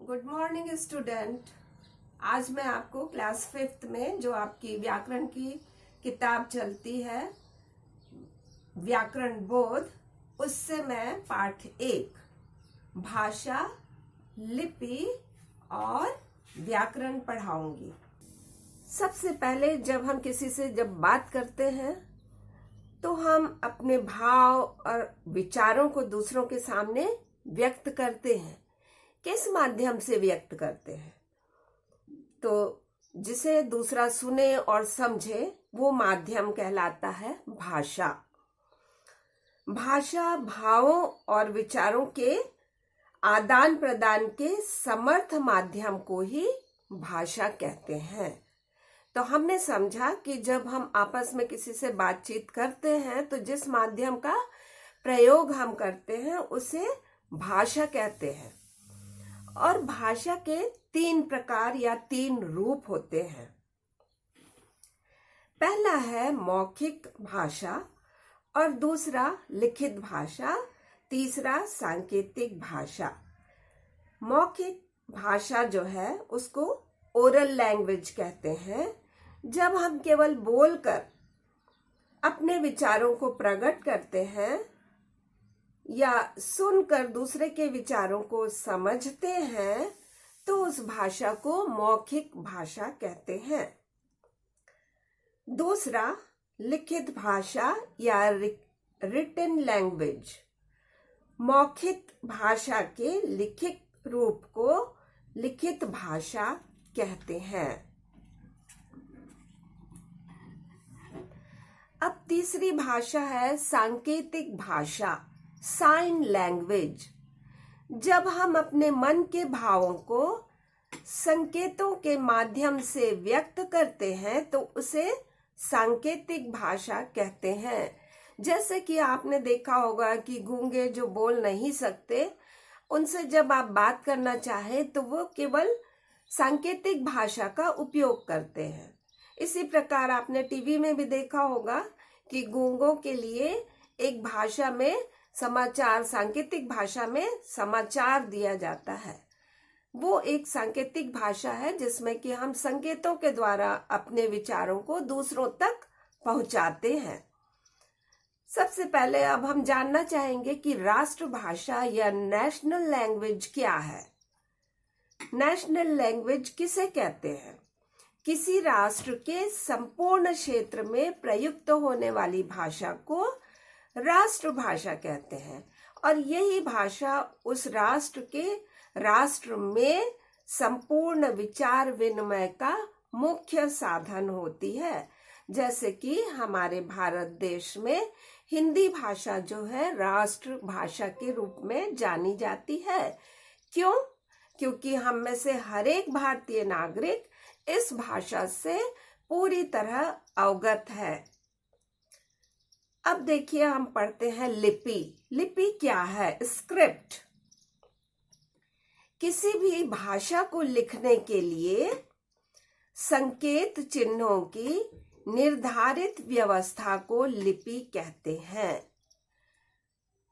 Good morning student. आज मैं आपको क्लास 5th में जो आपकी व्याकरण की किताब चलती है व्याकरण बोध, उससे मैं पाठ 1 भाषा, लिपि और व्याकरण पढ़ाऊंगी। सबसे पहले जब हम किसी से बात करते हैं तो हम अपने भाव और विचारों को दूसरों के सामने व्यक्त करते हैं। किस माध्यम से व्यक्त करते हैं? तो जिसे दूसरा सुने और समझे वो माध्यम कहलाता है भाषा। भाषा भावों और विचारों के आदान प्रदान के समर्थ माध्यम को ही भाषा कहते हैं। तो हमने समझा कि जब हम आपस में किसी से बातचीत करते हैं तो जिस माध्यम का प्रयोग हम करते हैं उसे भाषा कहते हैं। और भाषा के 3 प्रकार या 3 रूप होते हैं। पहला है मौखिक भाषा और दूसरा लिखित भाषा, तीसरा सांकेतिक भाषा। मौखिक भाषा जो है उसको ओरल लैंग्वेज कहते हैं। जब हम केवल बोलकर अपने विचारों को प्रकट करते हैं या सुनकर दूसरे के विचारों को समझते हैं तो उस भाषा को मौखिक भाषा कहते हैं। दूसरा लिखित भाषा या रिटन लैंग्वेज। मौखिक भाषा के लिखित रूप को लिखित भाषा कहते हैं। अब तीसरी भाषा है सांकेतिक भाषा, साइन लैंग्वेज। जब हम अपने मन के भावों को संकेतों के माध्यम से व्यक्त करते हैं तो उसे सांकेतिक भाषा कहते हैं। जैसे कि आपने देखा होगा कि गूंगे जो बोल नहीं सकते उनसे जब आप बात करना चाहें तो वो केवल सांकेतिक भाषा का उपयोग करते हैं। इसी प्रकार आपने टीवी में भी देखा होगा कि गूंगों के लिए एक भाषा में समाचार, सांकेतिक भाषा में समाचार दिया जाता है। वो एक सांकेतिक भाषा है जिसमें कि हम संकेतों के द्वारा अपने विचारों को दूसरों तक पहुंचाते हैं। सबसे पहले अब हम जानना चाहेंगे कि राष्ट्रभाषा या नेशनल लैंग्वेज क्या है। नेशनल लैंग्वेज किसे कहते हैं? किसी राष्ट्र के संपूर्ण क्षेत्र में प्रयुक्त होने वाली भाषा को राष्ट्रभाषा कहते हैं और यही भाषा उस राष्ट्र में संपूर्ण विचार विनिमय का मुख्य साधन होती है। जैसे कि हमारे भारत देश में हिंदी भाषा जो है राष्ट्र भाषा के रूप में जानी जाती है। क्यों? क्योंकि हम में से हर एक भारतीय नागरिक इस भाषा से पूरी तरह अवगत है। अब देखिए हम पढ़ते हैं लिपि। लिपि क्या है? स्क्रिप्ट। किसी भी भाषा को लिखने के लिए संकेत चिन्हों की निर्धारित व्यवस्था को लिपि कहते हैं।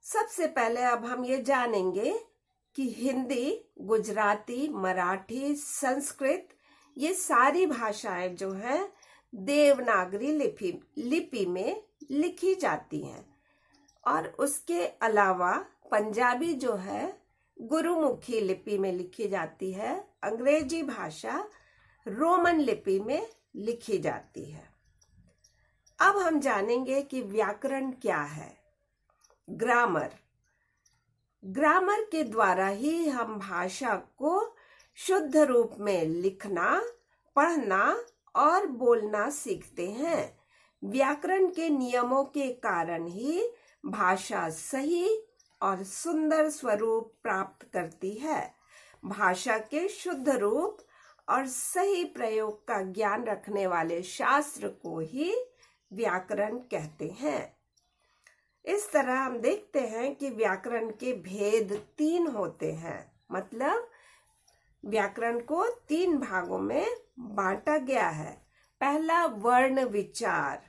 सबसे पहले अब हम ये जानेंगे कि हिंदी, गुजराती, मराठी, संस्कृत ये सारी भाषाएं जो हैं देवनागरी लिपि में लिखी जाती हैं और उसके अलावा पंजाबी जो है गुरुमुखी लिपि में लिखी जाती है। अंग्रेजी भाषा रोमन लिपि में लिखी जाती है। अब हम जानेंगे कि व्याकरण क्या है। ग्रामर। ग्रामर के द्वारा ही हम भाषा को शुद्ध रूप में लिखना, पढ़ना और बोलना सीखते हैं। व्याकरण के नियमों के कारण ही भाषा सही और सुंदर स्वरूप प्राप्त करती है। भाषा के शुद्ध रूप और सही प्रयोग का ज्ञान रखने वाले शास्त्र को ही व्याकरण कहते हैं। इस तरह हम देखते हैं कि व्याकरण के भेद 3 होते हैं। मतलब व्याकरण को 3 भागों में बांटा गया है। पहला वर्ण विचार।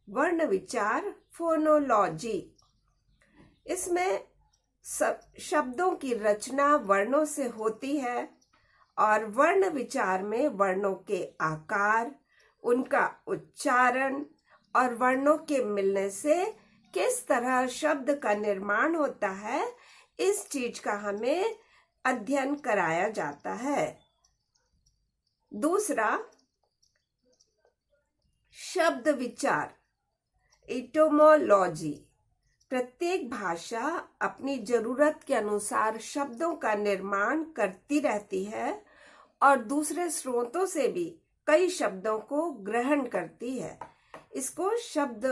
वर्ण विचार फोनोलॉजी। इसमें सब शब्दों की रचना वर्णों से होती है और वर्ण विचार में वर्णों के आकार, उनका उच्चारण और वर्णों के मिलने से किस तरह शब्द का निर्माण होता है, इस चीज का हमें अध्ययन कराया जाता है। दूसरा, शब्द विचार, इटोमोलॉजी। प्रत्येक भाषा अपनी जरूरत के अनुसार शब्दों का निर्माण करती रहती है और दूसरे स्रोतों से भी कई शब्दों को ग्रहण करती है। इसको शब्द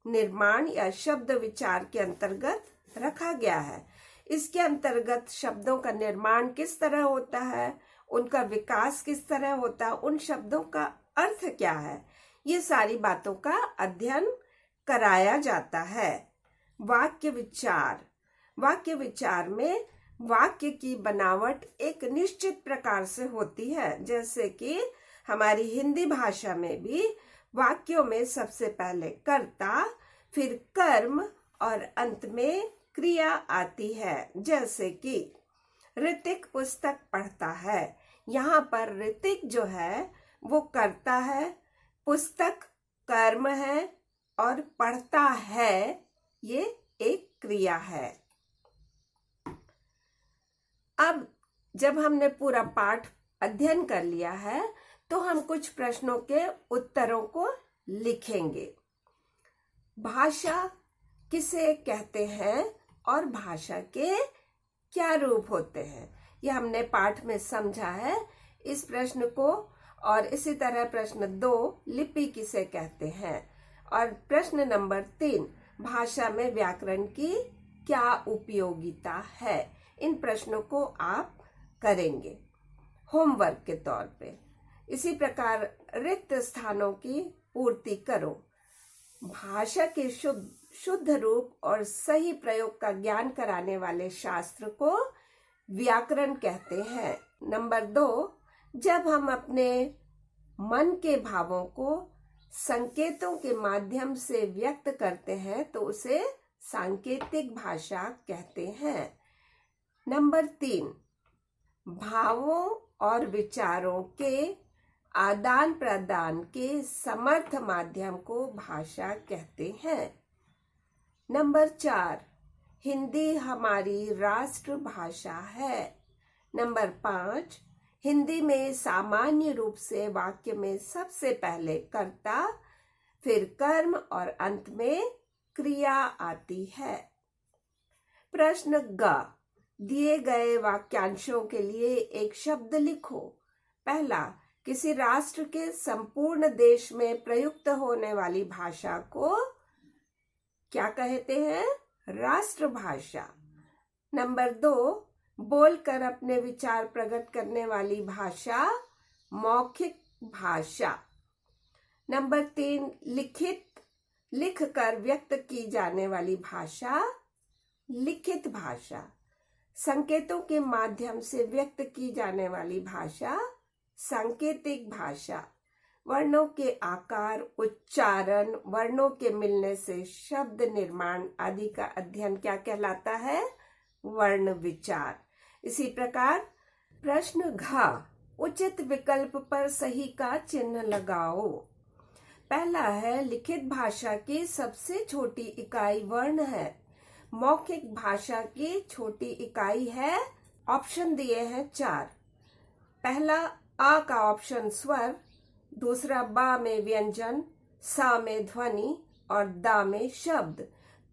निर्माण या शब्द विचार के अंतर्गत रखा गया है। इसके अंतर्गत शब्दों का निर्माण किस तरह होता है, उनका विकास किस तरह होता है, उन शब्दों का अर्थ क्या है, ये सारी बातों का अध्ययन कराया जाता है। वाक्य विचार। वाक्य विचार में वाक्य की बनावट एक निश्चित प्रकार से होती है, जैसे कि हमारी हिंदी भाषा में भी वाक्यों में सबसे पहले कर्ता, फिर कर्म और अंत में क्रिया आती है। जैसे कि ऋतिक पुस्तक पढ़ता है, यहाँ पर ऋतिक जो है वो कर्ता है, पुस्तक कर्म है और पढ़ता है ये एक क्रिया है। अब जब हमने पूरा पाठ अध्ययन कर लिया है तो हम कुछ प्रश्नों के उत्तरों को लिखेंगे। भाषा किसे कहते हैं और भाषा के क्या रूप होते हैं, ये हमने पाठ में समझा है। इस प्रश्न को और इसी तरह प्रश्न 2, लिपि किसे कहते हैं, और प्रश्न नंबर 3, भाषा में व्याकरण की क्या उपयोगिता है। इन प्रश्नों को आप करेंगे होमवर्क के तौर पे। इसी प्रकार रिक्त स्थानों की पूर्ति करो। भाषा के शुद्ध रूप और सही प्रयोग का ज्ञान कराने वाले शास्त्र को व्याकरण कहते हैं। नंबर 2, जब हम अपने मन के भावों को संकेतों के माध्यम से व्यक्त करते हैं तो उसे सांकेतिक भाषा कहते हैं। नंबर 3, भावों और विचारों के आदान प्रदान के समर्थ माध्यम को भाषा कहते हैं। नंबर 4, हिंदी हमारी राष्ट्रभाषा है। नंबर 5, हिंदी में सामान्य रूप से वाक्य में सबसे पहले कर्ता, फिर कर्म और अंत में क्रिया आती है। प्रश्न ग, दिए गए वाक्यांशों के लिए एक शब्द लिखो। पहला, किसी राष्ट्र के संपूर्ण देश में प्रयुक्त होने वाली भाषा को क्या कहते हैं? राष्ट्रभाषा। नंबर 2, बोलकर अपने विचार प्रकट करने वाली भाषा मौखिक भाषा। नंबर 3, लिखकर व्यक्त की जाने वाली भाषा लिखित भाषा। संकेतों के माध्यम से व्यक्त की जाने वाली भाषा सांकेतिक भाषा। वर्णों के आकार, उच्चारण, वर्णों के मिलने से शब्द निर्माण आदि का अध्ययन क्या कहलाता है? वर्ण विचार। इसी प्रकार प्रश्न घ, उचित विकल्प पर सही का चिन्ह लगाओ। पहला है, लिखित भाषा की सबसे छोटी इकाई वर्ण है। मौखिक भाषा की छोटी इकाई है, ऑप्शन दिए हैं 4। पहला आ का ऑप्शन स्वर, दूसरा बा में व्यंजन, सा में ध्वनि और दा में शब्द।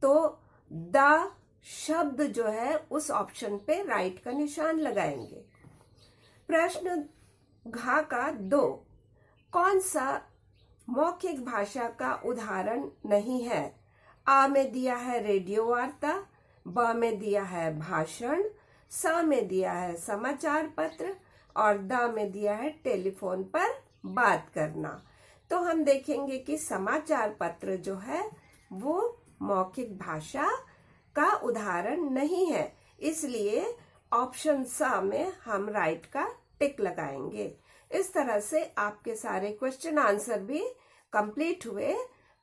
तो दा शब्द जो है उस ऑप्शन पे राइट का निशान लगाएंगे। प्रश्न घ का 2, कौन सा मौखिक भाषा का उदाहरण नहीं है? आ में दिया है रेडियो वार्ता, ब में दिया है भाषण, स में दिया है समाचार पत्र और द में दिया है टेलीफोन पर बात करना। तो हम देखेंगे कि समाचार पत्र जो है वो मौखिक भाषा का उदाहरण नहीं है, इसलिए ऑप्शन स में हम राइट का टिक लगाएंगे। इस तरह से आपके सारे क्वेश्चन आंसर भी कंप्लीट हुए,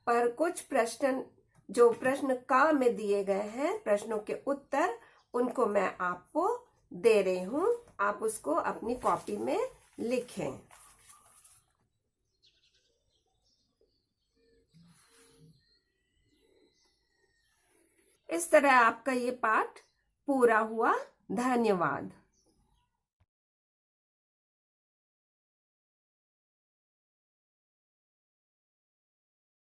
पर कुछ प्रश्न जो प्रश्न का में दिए गए हैं, प्रश्नों के उत्तर उनको मैं आपको दे रही हूं, आप उसको अपनी कॉपी में लिखें। इस तरह आपका ये पाठ पूरा हुआ। धन्यवाद।